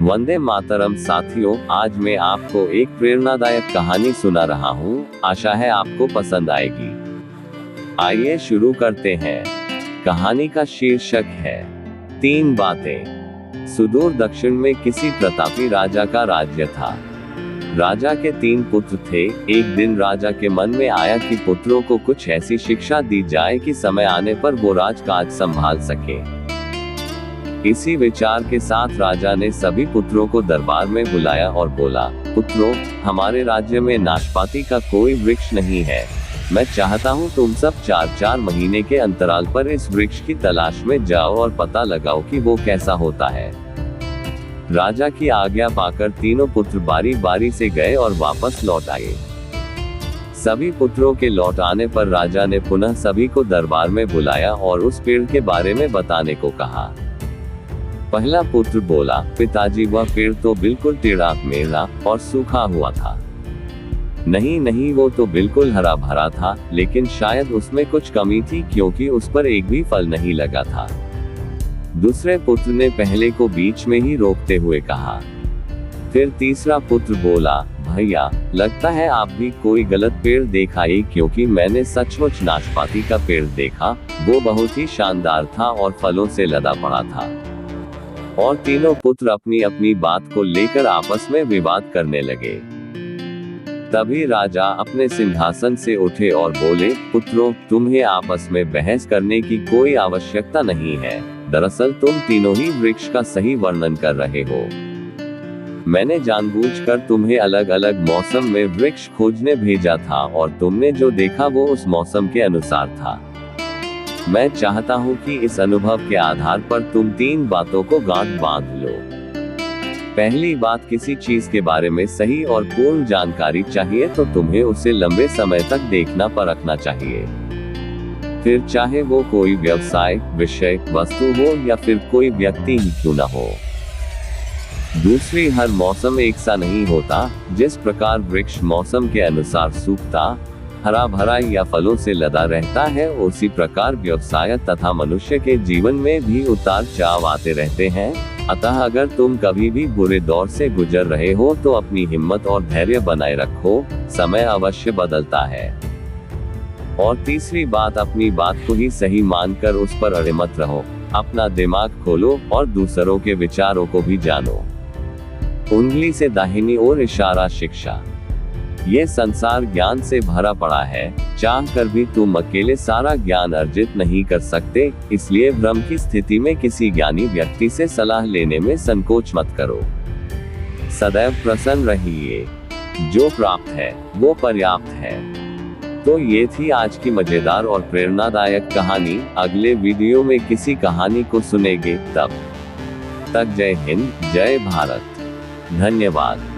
वंदे मातरम साथियों, आज मैं आपको एक प्रेरणादायक कहानी सुना रहा हूँ। आशा है आपको पसंद आएगी। आइए शुरू करते हैं। कहानी का शीर्षक है 3 बातें। सुदूर दक्षिण में किसी प्रतापी राजा का राज्य था। राजा के 3 पुत्र थे। एक दिन राजा के मन में आया कि पुत्रों को कुछ ऐसी शिक्षा दी जाए कि समय आने पर वो राजकाज संभाल सके। इसी विचार के साथ राजा ने सभी पुत्रों को दरबार में बुलाया और बोला, पुत्रों, हमारे राज्य में नाशपाती का कोई वृक्ष नहीं है। मैं चाहता हूँ तुम सब 4-4 महीने के अंतराल पर इस वृक्ष की तलाश में जाओ और पता लगाओ कि वो कैसा होता है। राजा की आज्ञा पाकर तीनों पुत्र बारी बारी से गए और वापस लौट आए। सभी पुत्रों के लौट आने पर राजा ने पुनः सभी को दरबार में बुलाया और उस पेड़ के बारे में बताने को कहा। पहला पुत्र बोला, पिताजी, वह पेड़ तो बिल्कुल टेढ़ा मेढ़ा और सूखा हुआ था। नहीं, वो तो बिल्कुल हरा भरा था, लेकिन शायद उसमें कुछ कमी थी क्योंकि उस पर एक भी फल नहीं लगा था। दूसरे पुत्र ने पहले को बीच में ही रोकते हुए कहा। फिर तीसरा पुत्र बोला, भैया, लगता है आप भी कोई गलत पेड़ देखा है, क्योंकि मैंने सचमुच नाशपाती का पेड़ देखा। वो बहुत ही शानदार था और फलों से लदा पड़ा था। और तीनों पुत्र अपनी अपनी बात को लेकर आपस में विवाद करने लगे। तभी राजा अपने सिंहासन से उठे और बोले, पुत्रों, तुम्हें आपस में बहस करने की कोई आवश्यकता नहीं है। दरअसल तुम तीनों ही वृक्ष का सही वर्णन कर रहे हो। मैंने जानबूझकर तुम्हें अलग अलग मौसम में वृक्ष खोजने भेजा था और तुमने जो देखा वो उस मौसम के अनुसार था। मैं चाहता हूं कि इस अनुभव के आधार पर तुम 3 बातों को गांठ बांध लो। पहली बात, किसी चीज के बारे में सही और पूर्ण जानकारी चाहिए तो तुम्हें उसे लंबे समय तक देखना परखना चाहिए। फिर चाहे वो कोई व्यवसाय, विषय, वस्तु हो या फिर कोई व्यक्ति ही क्यों न हो। दूसरी, हर मौसम एक सा नहीं होता। जिस प्रकार वृक्ष मौसम के अनुसार सूखता, हरा भरा या फलों से लदा रहता है, उसी प्रकार व्यवसाय तथा मनुष्य के जीवन में भी उतार चढ़ाव आते रहते हैं। अतः अगर तुम कभी भी बुरे दौर से गुजर रहे हो तो अपनी हिम्मत और धैर्य बनाए रखो, समय अवश्य बदलता है। और तीसरी बात, अपनी बात को ही सही मानकर उस पर अड़े मत रहो। अपना दिमाग खोलो और दूसरों के विचारों को भी जानो। उंगली से दाहिनी ओर इशारा शिक्षा। ये संसार ज्ञान से भरा पड़ा है। चाह कर भी तुम अकेले सारा ज्ञान अर्जित नहीं कर सकते, इसलिए भ्रम की स्थिति में किसी ज्ञानी व्यक्ति से सलाह लेने में संकोच मत करो। सदैव प्रसन्न रहिए। जो प्राप्त है वो पर्याप्त है। तो ये थी आज की मजेदार और प्रेरणादायक कहानी। अगले वीडियो में किसी कहानी को सुनेंगे। तब तक जय हिंद, जय भारत। धन्यवाद।